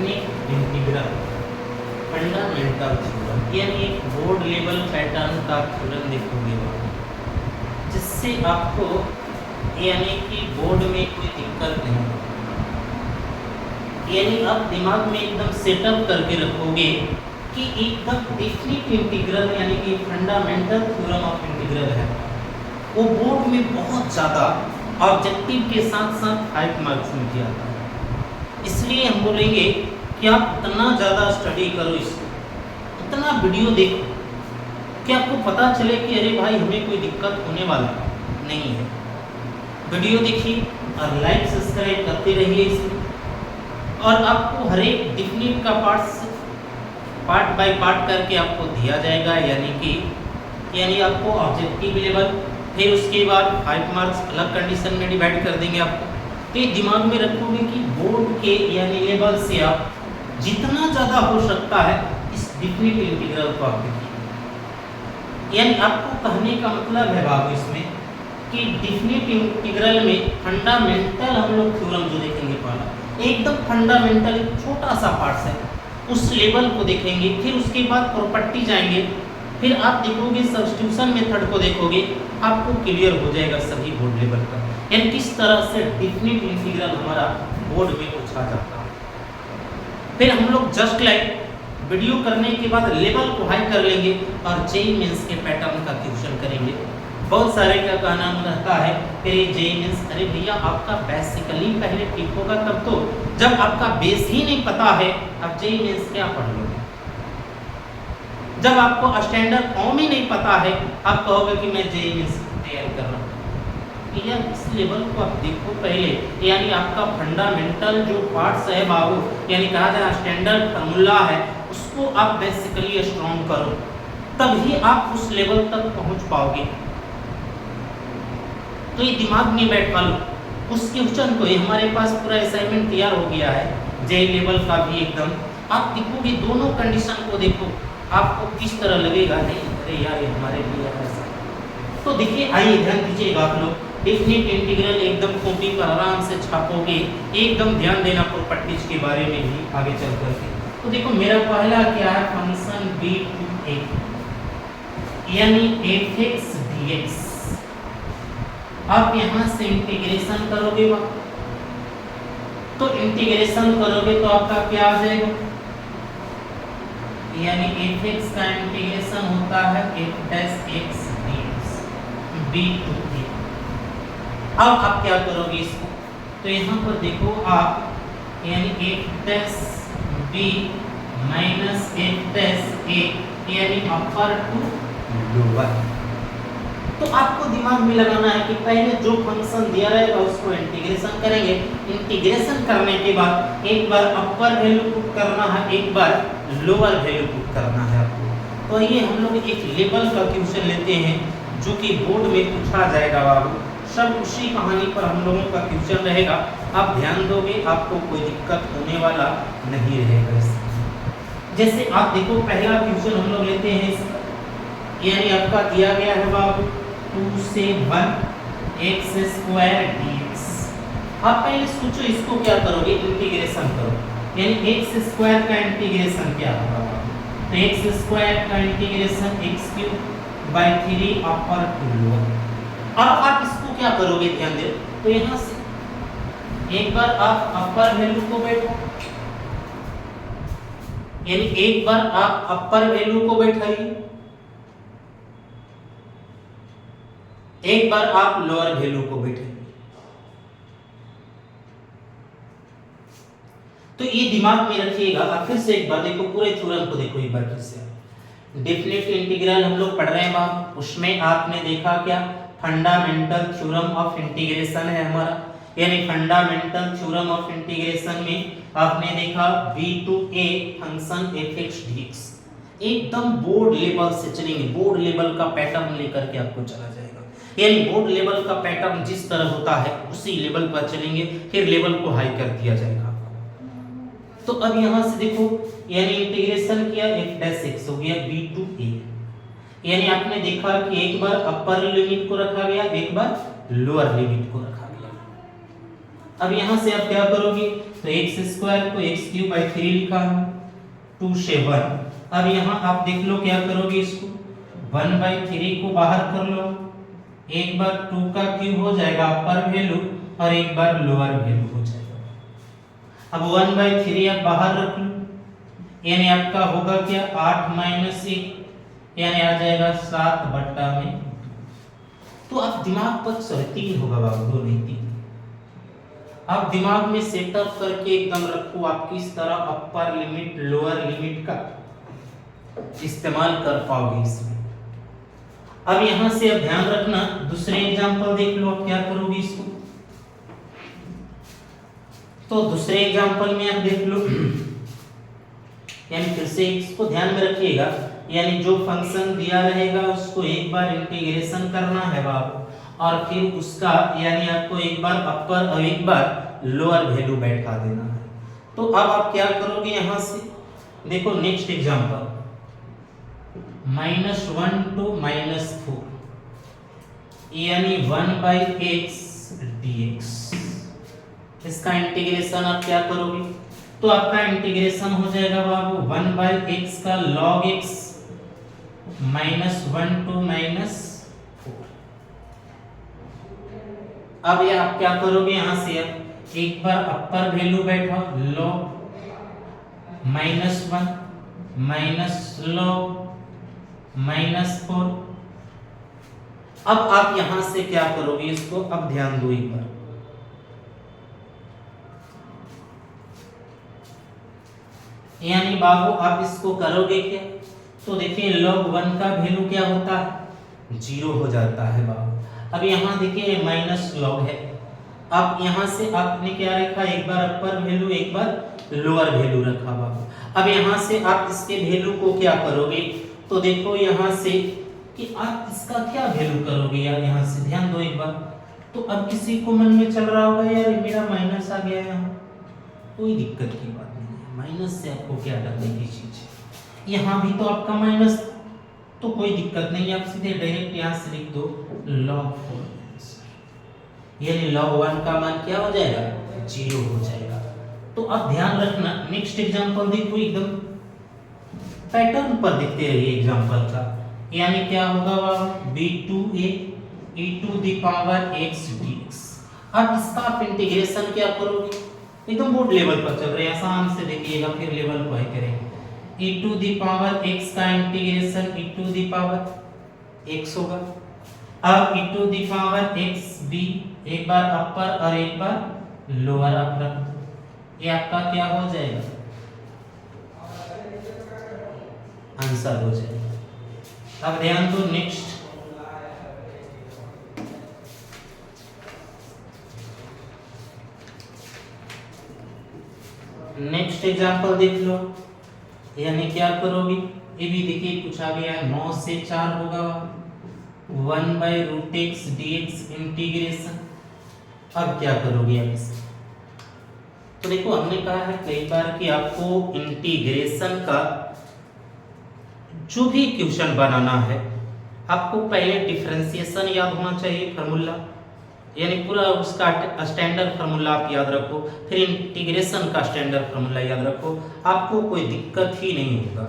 Definite integral fundamental theorem, यानी एक board level pattern का थ्योरम देखोगे जिससे आपको यानी कि बोर्ड में कोई दिक्कत नहीं होगी। यानी आप दिमाग में एकदम सेटअप करके रखोगे कि एकदम डेफिनेट इंटीग्रल यानी कि फंडामेंटल थ्योरम ऑफ इंटीग्रल है, वो बोर्ड में बहुत ज़्यादा ऑब्जेक्टिव के साथ साथ 5 मार्क्स में किया था। इसलिए हम बोलेंगे कि आप इतना ज़्यादा स्टडी करो, इसको इतना वीडियो देखो कि आपको पता चले कि अरे भाई हमें कोई दिक्कत होने वाला नहीं है। वीडियो देखिए और लाइक सब्सक्राइब करते रहिए इसमें, और आपको हर एक डेफिनेट का पार्ट बाय पार्ट करके आपको दिया जाएगा, यानी आपको ऑब्जेक्टिव लेवल, फिर उसके बाद 5 मार्क्स अलग कंडीशन में डिवाइड कर देंगे आपको। तो ये दिमाग में रखोगे कि बोर्ड के यानी लेवल से आप जितना ज़्यादा हो सकता है इस डेफिनेट इंटीग्रल को आप देखिए। यानी आपको कहने का मतलब है बाबू इसमें कि डेफिनेट इंटीग्रल में फंडामेंटल हम लोग थ्योरम जो देखेंगे पहला एकदम फंडामेंटल छोटा सा पार्ट है, उस लेवल को देखेंगे, फिर उसके बाद प्रॉपर्टी जाएंगे, फिर आप देखोगे सब्स्टिट्यूशन मेथड को देखोगे, आपको क्लियर हो जाएगा सभी बोर्ड लेवल का, यानी किस तरह से डेफिनेट इंटीग्रल हमारा बोर्ड में पूछा जाता है। फिर हम लोग जस्ट लाइक वीडियो करने के बाद लेवल को हाई कर लेंगे और जेईई मेंस के पैटर्न का क्वेश्चन करेंगे। बहुत सारे का कहना रहता है कि जेईई मेंस, अरे भैया आपका बेसिकली पहले ठीक होगा तब तो, जब आपका बेस ही नहीं पता है आप जेईई मेंस क्या पढ़ लोगे। जब आपको स्टैंडर्ड फॉर्म ही नहीं पता है आप कहोगे कि मैं जेईई मेंस तैयारी कर रहा हूँ। यार इस लेवल को आप देखो पहले, यानी आपका फंडामेंटल जो पार्ट्स है बाबू, यानी कहा जाए स्टैंडर्ड फार्मूला है, उसको आप बेसिकली स्ट्रॉन्ग करो, तभी आप उस लेवल तक पहुंच पाओगे। तो ये दिमाग में बैठा लो उस क्वेश्चन को। हमारे पास पूरा असाइनमेंट तैयार हो गया है जेईई लेवल का भी एकदम। आप देखोगे दोनों कंडीशन को देखो, आपको किस तरह लगेगा, नहीं अरे यार ये हमारे लिए ऐसा। तो देखिए आइए ध्यान दीजिएगा आप लोग, डेफिनेट इंटीग्रल एकदम कॉपी पर आराम से छापोगे, एकदम ध्यान देना प्रॉपर्टीज के बारे में भी आगे चल करके। तो देखो मेरा पहला क्या है, फंक्शन b टू a यानी f(x) dx। आप यहाँ से इंटीग्रेशन करोगे तो इंटीग्रेशन करोगे तो आपका क्या आ जाएगा, यानी f(x) का इंटीग्रेशन होता है f'(x) dx b to a। अब आप क्या करोगे इसको, तो यहाँ पर देखो आप, यानी f' b minus f' a यानी अपर टू लोअर। तो आपको दिमाग में लगाना है कि पहले जो फंक्शन दिया रहेगा उसको इंटीग्रेशन करेंगे, इंटीग्रेशन करने के बाद एक बार अपर वैल्यू पुट करना है, एक बार लोअर वैल्यू पुट करना है आपको। तो ये हम लोग एक लेवल का क्वेश्चन लेते हैं जो कि बोर्ड में पूछा जाएगा बाबू, सब उसी कहानी पर हम लोगों का क्वेश्चन रहेगा। आप ध्यान दोगे आपको कोई दिक्कत होने वाला नहीं रहेगा। जैसे आप देखो पहला क्वेश्चन हम लोग लेते हैं इसका, यानी आपका दिया गया है बाबू 2 से 1 x² dx। आप पहले सोचो इसको क्या करोगे, इंटीग्रेशन करो, यानी x² का इंटीग्रेशन क्या होगा, तो x² का integration x³/3 upper to lower. अब आप इसको क्या करोगे ध्यान दे, तो यहाँ से एक बार आप अपर वैल्यू को बैठो, यानी एक बार आप अपर वैल्यू को बैठाइए, एक बार आप लोअर वैल्यू को बैठाइए। तो ये दिमाग में रखिएगा। आप फिर से एक बार देखो, पूरे थ्योरम को देखो एक बार फिर से। डेफिनेट इंटीग्रल हम लोग पढ़ रहे हैं बाप, उसमें आपने देखा क्या, फंडामेंटल थ्योरम ऑफ इंटीग्रेशन है हमारा, यानी फंडामेंटल थ्योरम ऑफ इंटीग्रेशन में आपने देखा b to a function f(x) dx। एकदम बोर्ड लेवल से चलेंगे, बोर्ड लेवल का पैटर्न लेकर के आपको चला जाएगा, यानी बोर्ड लेवल का पैटर्न जिस तरह होता है उसी लेवल पर चलेंगे, फिर लेवल को हाई कर दिया जाएगा। तो अब यहाँ से देखो, यानी इंटीग्रेशन किया f'(x) हो गया b टू a, यानी आपने देखा कि एक बार अपर लिमिट को रखा गया, एक बार लोअर लिमिट को रखा गया। अब यहाँ से आप क्या करोगे, तो एक्स स्क्वायर को एक्स क्यूब बाई 3 लिखा है, 2 से 1। अब यहाँ आप देख लो क्या करोगे, इसको 1/3 को बाहर कर लो, एक बार 2 का क्यूब हो जाएगा अपर वैल्यू और एक बार लोअर वैल्यू हो जाएगा। अब 1/3 आप बाहर रख लो, यानी आपका होगा क्या 8 - 1, यानी आ जाएगा 7/में। तो आप दिमाग पर 3 होगा बाबू, 2 नहीं 3। आप दिमाग में सेटअप करके एकदम रखो, आप किस तरह अपर लिमिट लोअर लिमिट का इस्तेमाल कर पाओगे इसमें। अब यहां से अब ध्यान रखना, दूसरे एग्जांपल देख लो, आप क्या करोगे इसको। तो दूसरे एग्जांपल में आप देख लो, यानी फिर से इसको ध्यान में रखिएगा, यानी जो फंक्शन दिया रहेगा उसको एक बार इंटीग्रेशन करना है बाबू, और फिर उसका यानी आपको एक बार अपर और एक बार लोअर वैल्यू बैठा देना है। तो अब आप क्या करोगे, यहां से देखो नेक्स्ट एग्जांपल, -1 to -4, यानी 1/x dx, इसका इंटीग्रेशन आप क्या करोगे, तो आपका इंटीग्रेशन हो जाएगा बाबू 1/x का log x -1 to -4। अब ये आप क्या करोगे, यहां से आप एक बार अपर वैल्यू बैठा log -1 log -4। अब आप यहां से क्या करोगे इसको, अब ध्यान दो एक बार, यानी बाबू आप इसको करोगे क्या, तो देखिए log 1 का वैल्यू क्या होता है, 0 हो जाता है बाबू। अब यहाँ देखिए माइनस लॉग है, अब यहाँ से आपने क्या रखा, एक बार अपर वैल्यू एक बार लोअर वैल्यू रखा बाबू। अब यहाँ से आप इसके वैल्यू को क्या करोगे, तो देखो यहाँ से कि आप इसका क्या वैल्यू करोगे यार, यहाँ से ध्यान दो एक बार। तो अब किसी को मन में चल रहा होगा यार मेरा माइनस आ गया यहाँ, कोई दिक्कत की बात नहीं है, माइनस से आपको क्या डरने की चीज है, यहाँ भी तो आपका माइनस, तो कोई दिक्कत नहीं, आप सीधे डायरेक्ट यहाँ से लिख दो log 4, यानी log 1 का मान क्या हो जाएगा, 0 हो जाएगा। तो अब ध्यान रखना, नेक्स्ट एग्जांपल देखो, एकदम पैटर्न पर देखते रहिए एग्जांपल का, यानी क्या होगा b2a e⁻x dx। अब इसका आप इंटीग्रेशन क्या करोगे, एकदम बोर्ड लेवल पर चल रहे हैं, आसान से देखिएगा, फिर लेवल पर करेंगे। e⁻x का इंटीग्रेशन e⁻x होगा। अब e⁻x b एक बार अपर और एक बार लोअर आप रख दो, ये आपका क्या हो जाएगा, आंसर हो जाएगा। अब ध्यान दो नेक्स्ट, नेक्स्ट एग्जांपल देख लो, यानी क्या करोगे, ये भी देखिए कुछ आ गया, 9 से 4 होगा 1/√x dx इंटीग्रेशन। अब क्या करोगे आप इसका, तो देखो हमने कहा है कई बार कि आपको इंटीग्रेशन का जो भी क्वेश्चन बनाना है, आपको पहले डिफरेंशिएशन याद होना चाहिए, फार्मूला, यानी पूरा उसका स्टैंडर्ड फार्मूला आप याद रखो, फिर इंटीग्रेशन का स्टैंडर्ड फार्मूला याद रखो, आपको कोई दिक्कत ही नहीं होगा।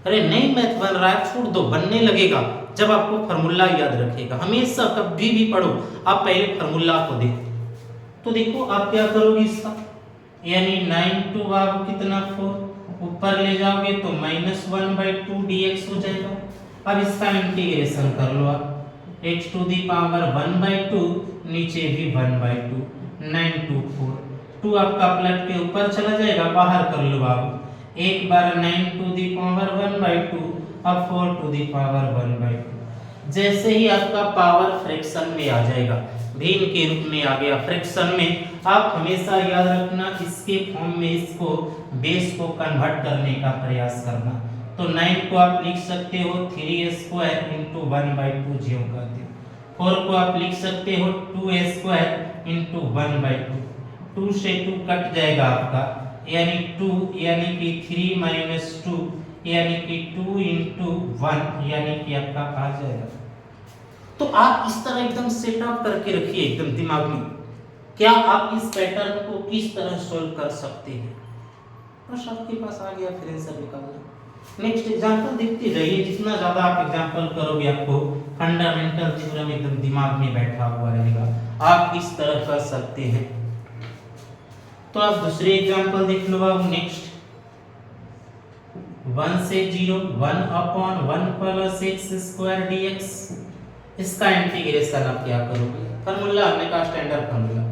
अरे नहीं मैथ बन रहा है, छोड़ दो, बनने लगेगा जब आपको फार्मूला याद रखेगा। हमेशा कभी भी पढ़ो आप पहले फार्मूला को देखो। तो देखो आप क्या करोगे इसका, यानी 9 to आप कितना 4 ऊपर ले जाओगे तो -1/2 dx हो जाएगा। अब इसका इंटीग्रेशन कर लो आप, x⁻1/2 नीचे भी 1/2, 9 to 4, 2 आपका पलट के ऊपर चला जाएगा, बाहर कर लो आप, एक बार 9⁻1/2 अब 4⁻1/2। जैसे ही आपका पावर फ्रैक्शन में आ जाएगा, भिन्न के रूप में आ गया फ्रैक्शन में, आप हमेशा याद रखना इसके फॉर्म में इसको बेस को कन्वर्ट करने का प्रयास करना। तो 9 को आप लिख सकते हो 3² × 1/2 ज्यों करते हो, 4 को आप लिख सकते हो 2² × 1/2, 2 से 2 कट जाएगा आपका, यानी 2 यानी कि 3 - 2 यानी कि 2 × 1 यानी कि आपका आ जाएगा। तो आप इस तरह एकदम सेटअप करके रखिए एकदम दिमाग में क्या आप इस पैटर्न को किस तरह सोल्व कर सकते हैं? बस आपके पास आ गया फिर आंसर निकालना। नेक्स्ट एग्जांपल देखते रहिए, जितना ज़्यादा आप एग्जांपल करोगे आपको फंडामेंटल थ्योरम एकदम दिमाग में बैठा हुआ रहेगा, आप किस तरह कर सकते हैं। तो आप दूसरे एग्जांपल देख लो। अब नेक्स्ट 1 से 0 1/1 प्लस एक्स स्क्वायर dx, इसका इंटीग्रेशन आप क्या करोगे? फार्मूला आपने का स्टैंडर्ड फार्मूला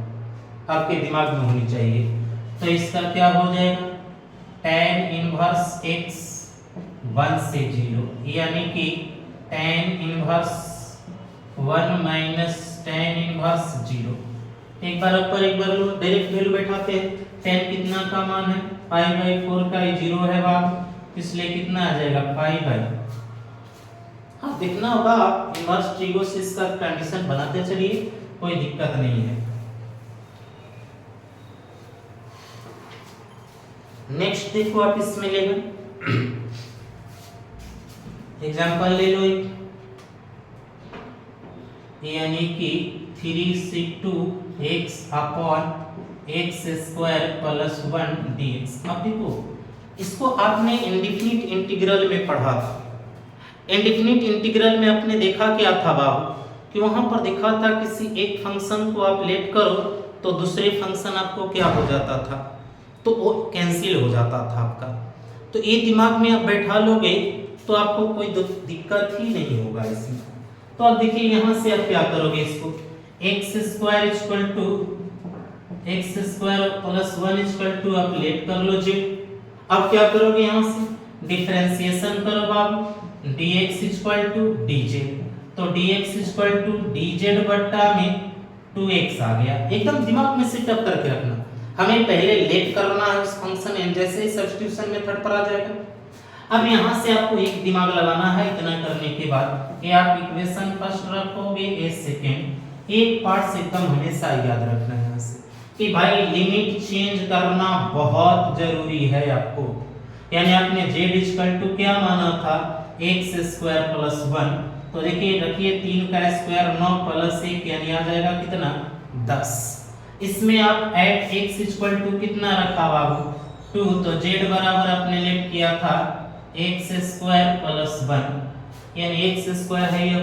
आपके दिमाग में होनी चाहिए। तो इसका क्या हो जाएगा? tan इनवर्स x 1 से 0 यानी कि tan inverse 1 minus tan inverse 0। एक बार ऊपर एक बार डायरेक्ट वैल्यू बैठाते हैं। tan कितना का मान है? π/4 का, 0 है बाब, इसलिए कितना आ जाएगा? π/। हाँ देखना होगा, आप इनवर्स ट्रिगोसिस का कंडीशन बनाते चलिए, कोई दिक्कत नहीं है। नेक्स्ट देखो आप इसमें ले लो एग्जांपल ले लो एक, यानी कि 3c2x upon x square plus 1 dx। अब देखो इसको आपने इंडेफिनिट इंटीग्रल में पढ़ा था। इंडेफिनिट इंटीग्रल में आपने देखा क्या था बाबू, कि वहां पर देखा था किसी एक फंक्शन को आप लेट करो तो दूसरे फंक्शन आपको क्या हो जाता था? तो वो कैंसिल हो जाता था आपका। तो ये दिमाग में आप बैठा लोगे तो आपको कोई दिक्कत ही नहीं होगा इसमें। तो अब देखिए यहाँ से आप क्या करोगे, इसको x square equal to x square plus 1 equal to आप लेट कर लो जी। अब क्या करोगे, यहाँ से डिफरेंशिएशन करो बाबू, dx इक्वल टू dz। तो dx इक्वल टू dz बट्टा में 2x आ गया। एकदम दिमाग में सेटअप करके रखना, हमें पहले लेट करना है उस फंक्शन एन, जैसे ही सब्स्टिट्यूशन मेथड पर आ जाएगा। अब यहाँ से आपको एक दिमाग लगाना है। इतना करने के बाद ये आप इक्वेशन फर्स्ट रखोगे, ए सेकंड, एक पार्ट से एकदम हमेशा याद रखना है यहाँ से कि भाई लिमिट चेंज करना बहुत जरूरी है आपको। यानी आपने z इक्वल टू क्या माना था? x square plus 1। तो देखिए रखिए 3 का स्क्वायर 9 प्लस 1 यानी आ जाएगा कितना? 10। इसमें आप ऐड x इक्वल टू कितना रखा बाबू? 2। तो z बराबर आपने लेट किया था x स्क्वायर प्लस 1, यानी x स्क्वायर है ये,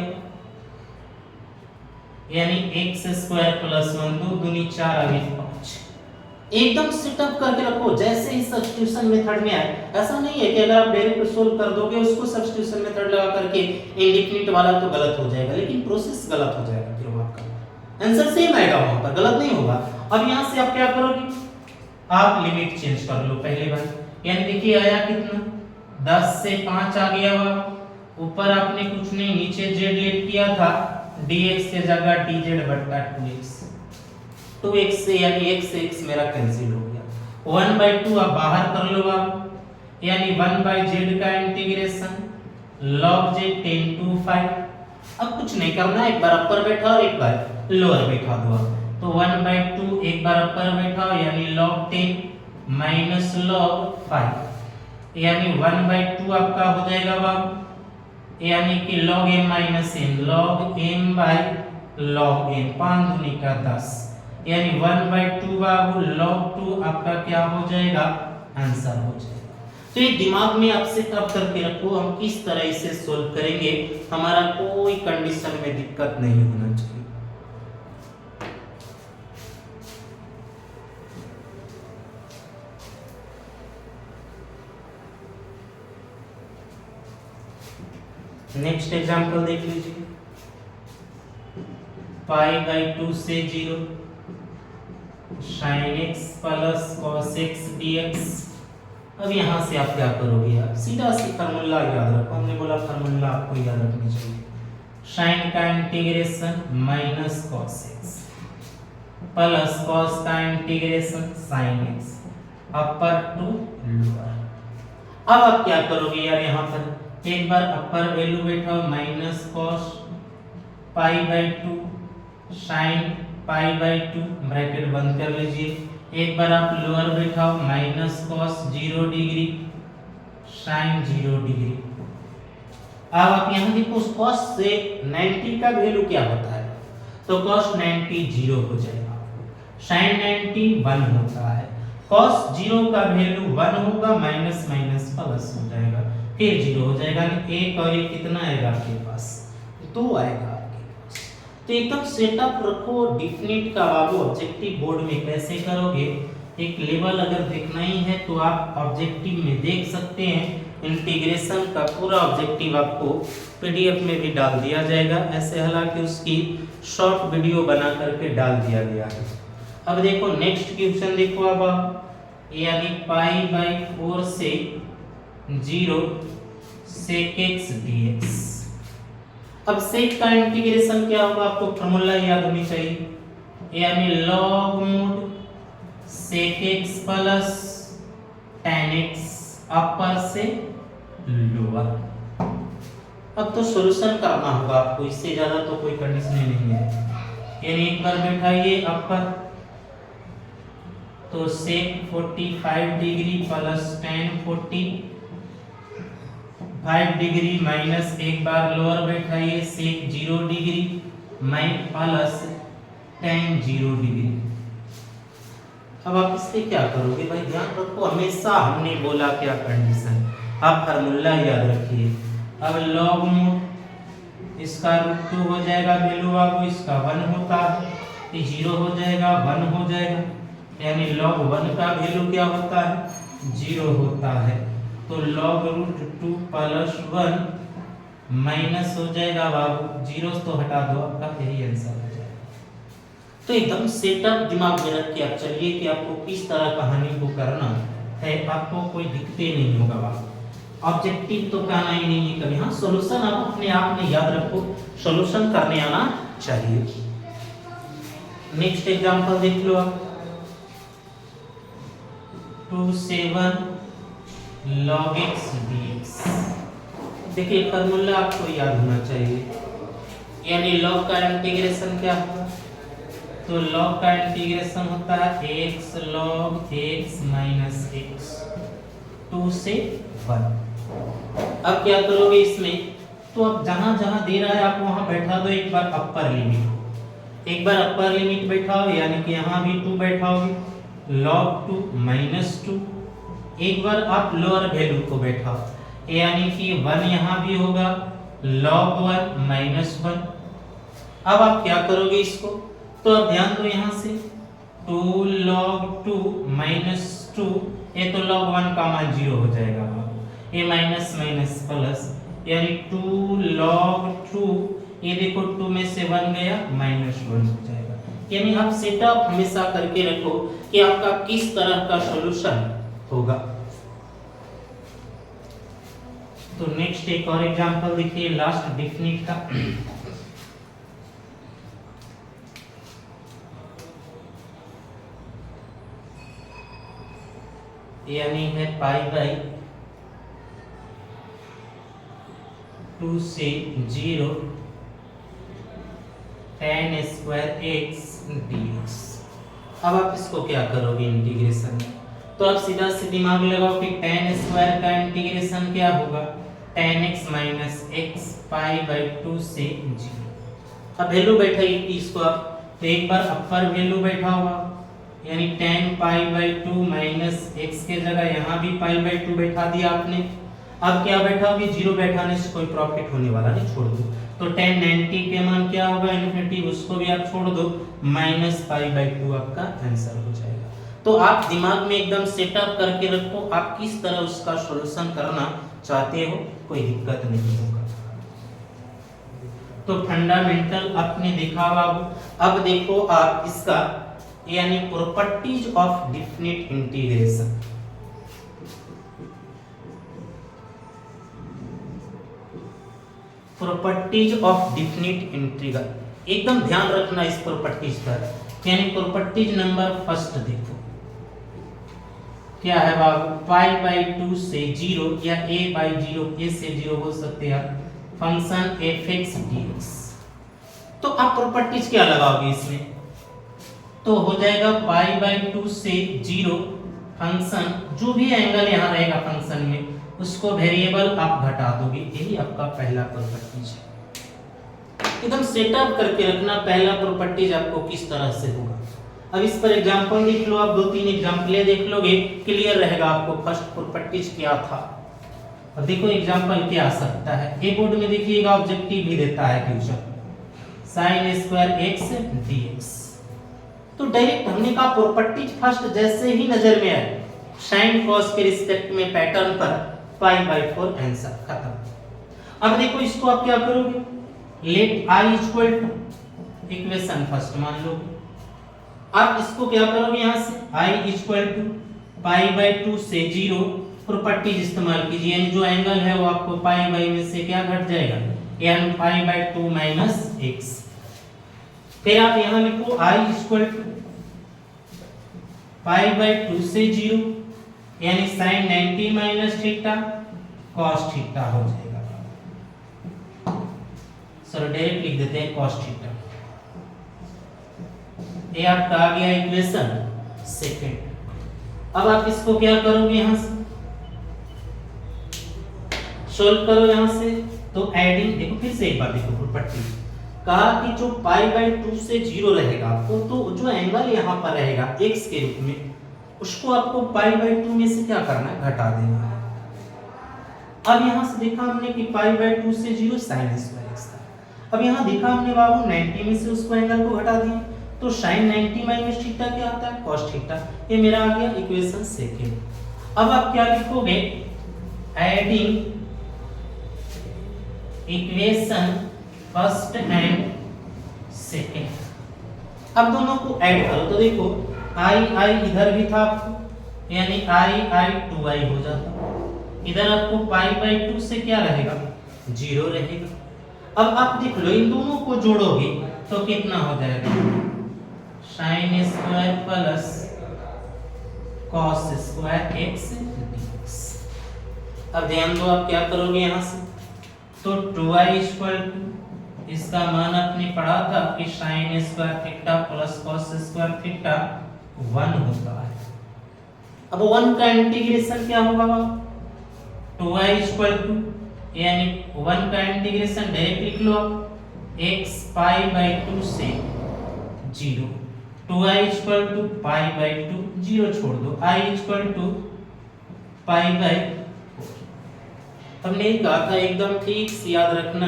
यानी x स्क्वायर प्लस 1, 2 दूनी 4 आगे 5। एकदम सेटअप करके रखो जैसे ही सब्स्टिट्यूशन मेथड में आए। ऐसा नहीं है कि अगर आप डायरेक्ट सोल्व कर दोगे उसको सब्स्टिट्यूशन मेथड लगा करके इंडेफिनिट वाला तो गलत हो जाएगा, लेकिन प्रोसेस गलत हो जाएगा, फिर आपका आंसर सेम आएगा, वहां पर गलत नहीं होगा। अब यहां से आप क्या करोगे? आप लिमिट चेंज कर लो पहले बार, यानी देखिए आया कितना? 10 से 5 आ गया हुआ। ऊपर आपने कुछ नहीं, नीचे z लेट किया था, dx के जगह dz बट्टा 2x। 2x से यानी x से x मेरा कैंसिल हो गया। 1/2 आप बाहर कर लो आप, यानी 1/z का इंटीग्रेशन log z 10 to 5। अब कुछ नहीं करना है, एक बार अपर बैठा और एक बार लोअर बैठा दो। तो 1/2 एक बार अपर बैठा यानी log 10 माइनस log 5, यानी 1/2 आपका हो जाएगा बाबू, यानी कि log m minus m, log m by log n, 5 दूनी का 10, यानी 1/2 बाबू log 2 आपका क्या हो जाएगा? आंसर हो जाएगा। तो ये दिमाग में आप सेटअप करके रखो, हम किस तरह इसे सोल्व करेंगे, हमारा कोई कंडीशन में दिक्कत नहीं होना चाहिए। नेक्स्ट एग्जांपल देख लीजिए, π/2 से 0 sin x plus cos x dx। अब यहाँ से आप क्या करोगे? आप सीधा सी फार्मूला याद रखो, हमने बोला फार्मूला आपको याद रखनी चाहिए। sin का integration minus cos x plus cos का integration sin x, upper to lower. अब आप क्या करोगे यार? यहाँ पर एक बार अपर वैल्यू बैठाओ, माइनस cos π/2 sin π/2, ब्रैकेट बंद कर लीजिए। एक बार आप लोअर बैठाओ, minus cos 0 degree sin 0 degree. अब आप यहाँ देखो cos से 90 का वैल्यू क्या होता है? तो cos 90 0 हो जाएगा। sin 90 1 होता है, cos 0 का वैल्यू 1 होगा, माइनस माइनस प्लस हो जाएगा, फिर 0 हो जाएगा। एक और एक कितना आएगा आपके पास, 2 आएगा आपके पास। तो एकदम सेटअप रखो डिफिनिट का बाबू। ऑब्जेक्टिव बोर्ड में कैसे करोगे, एक लेवल अगर देखना ही है तो आप ऑब्जेक्टिव में देख सकते हैं। इंटीग्रेशन का पूरा ऑब्जेक्टिव आपको पीडीएफ में भी डाल दिया जाएगा, ऐसे हालांकि उसकी शॉर्ट वीडियो बना करके डाल दिया गया है। अब देखो नेक्स्ट क्वेश्चन देखो, अब आप यानी पाई बाई 4 से 0 sec x dx। अब sec का इंटीग्रेशन क्या होगा, आपको फॉर्मूला याद होनी चाहिए, यानी log mod sec x plus tan x अपर से लोअर। अब तो सॉल्यूशन करना होगा आपको, इससे ज्यादा तो कोई कंडीशन नहीं है। यानी एक बार बैठाइए अपर, तो sec 45 degree plus tan 45 degree minus एक बार लोअर बैठाइए sec 0 degree plus tan 0 degree. अब आप इससे क्या करोगे भाई, ध्यान रखो, हमेशा हमने बोला क्या कंडीशन, आप फार्मूला याद रखिए। अब log mod इसका √2 हो जाएगा वैल्यू बाबू, इसका 1 होता है, ये 0 हो जाएगा 1 हो जाएगा, यानी log 1 का वैल्यू क्या होता है, 0 होता है। तो log √2 प्लस 1 माइनस हो जाएगा बाबू, 0 तो हटा दो, आपका यही आंसर हो जाएगा। तो एकदम सेटअप दिमाग में रख के आप चलिए कि आपको किस तरह कहानी को करना है, आपको कोई दिक्कतें नहीं होगा बाबू। ऑब्जेक्टिव तो कहना ही नहीं है कभी, हाँ सॉल्यूशन आप अपने आप में याद रखो, सॉल्यूशन करने आना चाहिए। नेक्स्ट एग्जांपल देख लो आप, 27 log x dx। देखिए फार्मूला आपको याद होना चाहिए, यानी log का इंटीग्रेशन क्या होगा, तो log का इंटीग्रेशन होता है x log x minus x 2 से 1। अब क्या करोगे इसमें, तो अब जहां जहां दे रहा है आप वहां बैठा दो एक बार अपर लिमिट, एक बार अपर लिमिट बैठाओ, यानी कि यहाँ भी 2 बैठाओगे log 2 माइनस 2, एक बार आप लोअर वैल्यू को बैठाओ, यानी कि 1 यहाँ भी होगा log 1 माइनस 1। अब आप क्या करोगे इसको, तो अब ध्यान दो यहाँ से 2 log 2 माइनस 2, ये तो log 1 का मान 0 हो जाएगा, ये माइनस माइनस प्लस, यानी 2 log 2, ये देखो 2 में से 1 गया माइनस 1 हो जाएगा। यानी आप सेटअप हमेशा करके रखो कि आपका किस तरह का सॉल्यूशन होगा। तो नेक्स्ट एक और एग्जांपल देखिए लास्ट डेफिनिट का, यानी है पाई बाई 2 से 0 tan स्क्वायर x dx। अब आप इसको क्या करोगे इंटीग्रेशन, तो आप सीधा से दिमाग लगाओ कि tan स्क्वायर का इंटीग्रेशन क्या होगा, tan x minus x pi by 2 से 0। अब वैल्यू बैठाइए इसको आप, तो एक बार अपर वैल्यू बैठा हुआ, यानी tan pi by 2 minus x के जगह यहाँ भी पाई बाई 2 बैठा दिया आपने। अब क्या बैठाओगे, 0 बैठाने से कोई प्रॉफिट होने वाला नहीं, छोड़ दो। तो tan 90 के मान क्या होगा इन्फिनिटी, उसको भी आप छोड़ दो, माइनस पाई बाई 2 आपका आंसर हो जाएगा। तो आप दिमाग में एकदम सेटअप करके रखो, आप किस तरह उसका सॉल्यूशन करना चाहते हो, कोई दिक्कत नहीं होगा। तो फंडामेंटल आपने देखा बाबू। अब देखो आप इसका यानी properties of definite integration. Properties of definite integral, एकदम ध्यान रखना इस प्रॉपर्टीज पर। यानी प्रॉपर्टीज नंबर फर्स्ट देखो क्या है बाबू, पाई बाई 2 से 0 या a बाई 0, a से 0 बोल सकते हैं फंक्शन f(x) dx। तो आप प्रॉपर्टीज क्या लगाओगे इसमें, तो हो जाएगा पाई बाई 2 से 0 फंक्शन, जो भी एंगल यहाँ रहेगा फंक्शन में उसको वेरिएबल आप घटा दोगे, यही आपका पहला प्रॉपर्टीज है। एकदम सेटअप करके रखना, पहला प्रॉपर्टीज आपको किस तरह से होगा। अब इस पर एग्जांपल देख लो, आप 2-3 एग्जांपलें देख लोगे, क्लियर रहेगा आपको फर्स्ट प्रॉपर्टीज क्या था। अब देखो एग्जांपल क्या आ सकता है। ए बोर्ड में देखिएगा ऑब्जेक्टिव भी देता है question, sin square x dx। तो डायरेक्ट हमने कहा प्रॉपर्टीज फर्स्ट जैसे ही नजर में आए, साइन कॉस के रिस्पेक्ट में पैटर्न पर π/4 आंसर खत्म। अब देखो इसको आप क्या करोगे, let i equal to equation first मान लो, आप इसको क्या करोगे, यहां से i इक्वल टू π/2 से 0 प्रॉपर्टीज इस्तेमाल कीजिए, यानी जो एंगल है वो आपको पाई बाई में से क्या घट जाएगा, यानी π/2 - x। फिर आप यहां लिखो i इक्वल टू π/2 से 0 यानी sin 90 - थीटा cos थीटा हो जाएगा। सर डायरेक्ट लिख देते हैं cos थीटा। ये आपका आ गया इक्वेशन सेकंड। अब आप इसको क्या करोगे, यहां से सोल्व करो यहां से, तो एडिंग देखो फिर से एक बार देखो प्रॉपर्टी, कहा कि जो π/2 से 0 रहेगा तो जो एंगल यहां पर रहेगा x के रूप में, उसको आपको π/2 में से क्या करना है, घटा देना है। अब यहां से देखा हमने कि π/2 से 0 sin स्क्वायर x था। अब यहां देखा हमने बाबू 90 में से उसको एंगल को घटा दिया, तो sin 90 - थीटा क्या आता है, cos थीटा। ये मेरा आ गया इक्वेशन सेकंड। अब आप क्या लिखोगे, adding equation first and second. अब दोनों को ऐड करो तो देखो i इधर भी था आपको, यानी i 2i हो जाता, इधर आपको π/2 से क्या रहेगा, 0 रहेगा। अब आप देख लो इन दोनों को जोड़ोगे तो कितना हो जाएगा, sin square plus cos square x dx। अब ध्यान दो आप क्या करोगे यहां से, तो 2i इक्वल टू, इसका मान आपने पढ़ा था कि sin square theta plus cos square theta 1 होता है। अब 1 का इंटीग्रेशन क्या होगा, 2i इक्वल टू, यानी 1 का इंटीग्रेशन डायरेक्ट लिख लो आप, x π/2 से 0, 2i इक्वल टू π/2, 0 छोड़ दो, i इक्वल टू π/4। हमने कहा था एकदम ठीक से याद रखना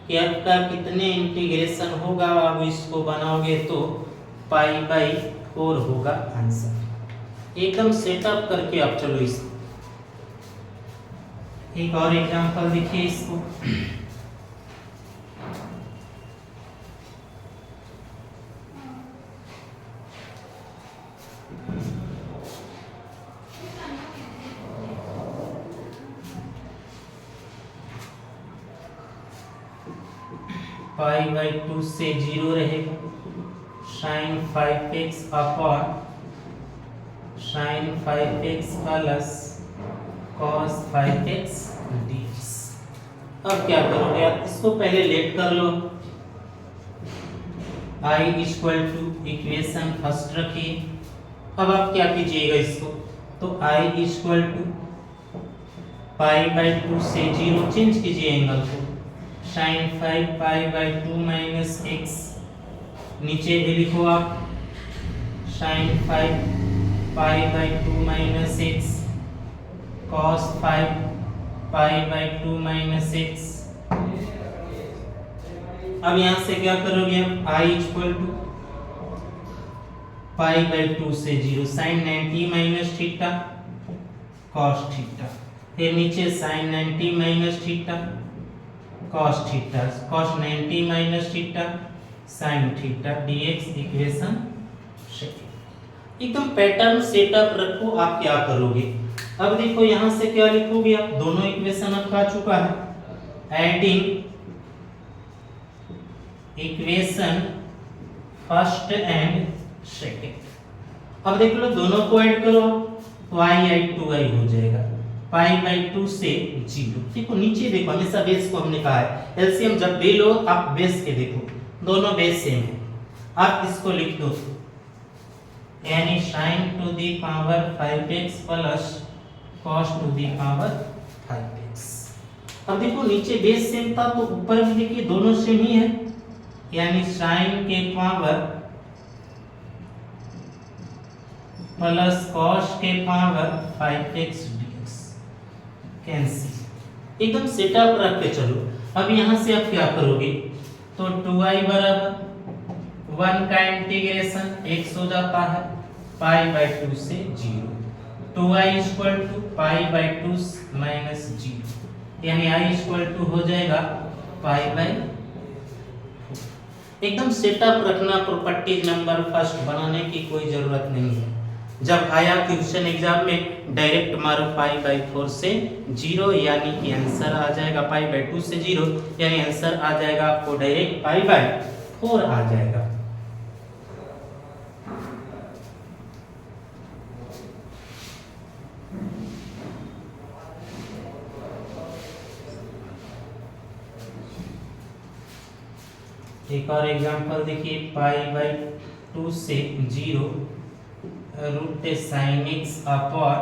कि आपका कितने इंटीग्रेशन होगा, आप इसको बनाओगे तो π/4 होगा आंसर। एकदम सेटअप करके आप चलो इसको। एक और एग्जांपल देखिए इसको, π/2 से 0 रहेगा, sin 5x upon sin 5x प्लस cos 5x dx। अब क्या करोगे आप, इसको पहले लेट कर लो, i equal to equation first रखिए। अब आप क्या कीजिएगा इसको, तो i इक्वल टू π/2 से 0 चेंज कीजिए एंगल को, sin 5 π/2 - x, नीचे भी लिखो आप sin 5 π/2 - x cos 5 π/2 - x। अब यहां से क्या करोगे हम, i इक्वल टू π/2 से 0 sin 90 - थीटा cos थीटा, फिर नीचे sin 90 - theta cos theta, cos 90 - theta sin theta dx equation second. एकदम पैटर्न सेटअप रखो, आप क्या करोगे। अब देखो यहां से क्या लिखोगे आप, दोनों इक्वेशन आपका आ चुका है, adding equation first and second. अब देख लो दोनों को ऐड करो तो i 2i हो जाएगा, π/2 से 0। देखो नीचे देखो, हमेशा बेस को हमने कहा है एलसीएम जब भी लो आप बेस के देखो, दोनों बेस सेम है, आप इसको लिख दो, यानी sin to the power 5x प्लस cos to the power 5x। अब देखो नीचे बेस सेम था तो ऊपर भी देखिए दोनों सेम ही है, यानी sin के पावर प्लस कॉस के पावर 5x dx कैंसिल। एकदम सेटअप रख के चलो। अब यहाँ से आप क्या करोगे, तो 2i बराबर 1 का इंटीग्रेशन x हो जाता है पाई बाई 2 से 0, 2i equal to pi by 2 minus 0, यानी i इक्वल टू हो जाएगा पाई बाई। एकदम सेटअप रखना, प्रॉपर्टी नंबर फर्स्ट बनाने की कोई जरूरत नहीं है। जब आया क्वेश्चन एग्जाम में डायरेक्ट मारो पाई बाई 4 से 0, यानी कि आंसर आ जाएगा पाई बाई 2 से 0, यानी आंसर आ जाएगा आपको डायरेक्ट पाई बाई 4 आ जाएगा। एक और एग्जांपल देखिए, पाई बाई 2 से 0 root sine x upon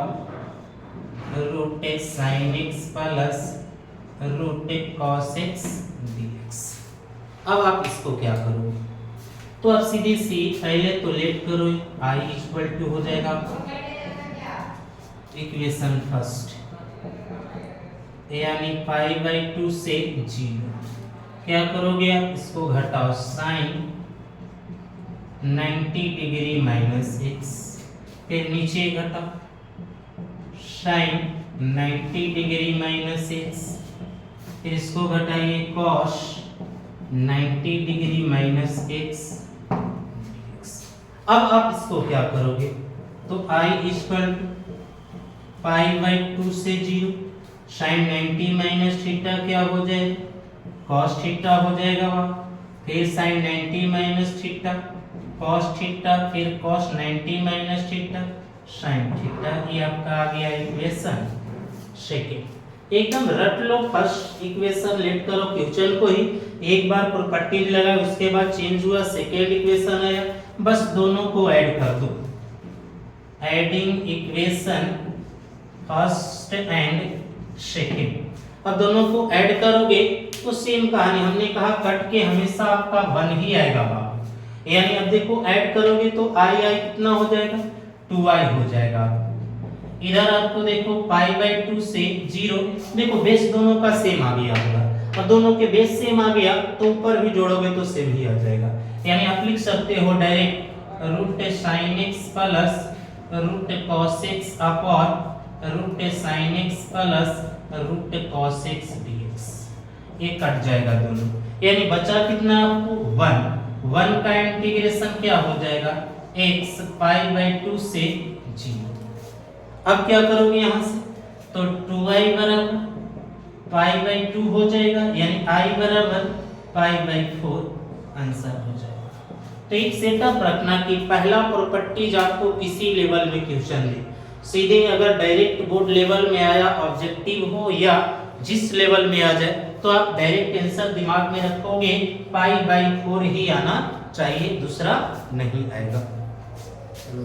root sine x plus root cos x dx. अब आप इसको क्या करोगे, तो आप सीधे सी पहले तो लेट करो, आई इक्वल टू हो जाएगा इक्वेशन फर्स्ट, यानी पाई बाई 2 से 0 क्या करोगे आप, इसको घटाओ साइन 90 डिग्री माइनस एक्स, फिर नीचे घटाओ साइन 90 डिग्री माइनस एक्स, फिर इसको घटाइए कॉस 90 डिग्री माइनस एक्स। अब आप इसको क्या करोगे, तो आई इक्वल पाई बाई 2 से 0 साइन 90 माइनस थीटा क्या हो जाएगा, cos थीटा हो जाएगा वहाँ, फिर sin 90 minus theta cos theta, फिर cos 90 minus theta sin theta. ये आपका आ गया इक्वेशन सेकंड। एकदम रट लो, फर्स्ट इक्वेशन लेट करो क्वेश्चन को ही, एक बार प्रॉपर्टी लगा उसके बाद चेंज हुआ, सेकंड इक्वेशन आया, बस दोनों को ऐड कर दो। Adding equation first and second. अब दोनों को ऐड करोगे तो सेम कहानी, हमने कहा कट के हमेशा आपका 1 ही आएगा बाबू, यानी अब देखो ऐड करोगे तो आई कितना हो जाएगा, 2i हो जाएगा। इधर आपको देखो पाई बाई 2 से 0, देखो बेस दोनों का सेम आ गया होगा, और दोनों के बेस सेम आ गया तो ऊपर भी जोड़ोगे तो सेम ही आ जाएगा, यानी आप लिख सकते हो direct root sine x plus root cos x upon root sine x plus root cos x dx. ये कट जाएगा दोनों, यानी बचा कितना आपको 1 का इंटीग्रेशन क्या हो जाएगा x पाई बाई 2 से 0। अब क्या करोगे यहाँ से, तो 2i बराबर पाई बाई 2 हो जाएगा, यानी i बराबर पाई बाई 4 आंसर हो जाएगा। तो एक सेटअप रखना कि पहला प्रॉपर्टीज आपको किसी लेवल में क्वेश्चन दे, सीधे अगर डायरेक्ट बोर्ड लेवल में आया, ऑब्जेक्टिव हो या जिस लेवल में आ जाए, तो आप डायरेक्ट आंसर दिमाग में रखोगे पाई बाई 4 ही आना चाहिए, दूसरा नहीं आएगा। चलो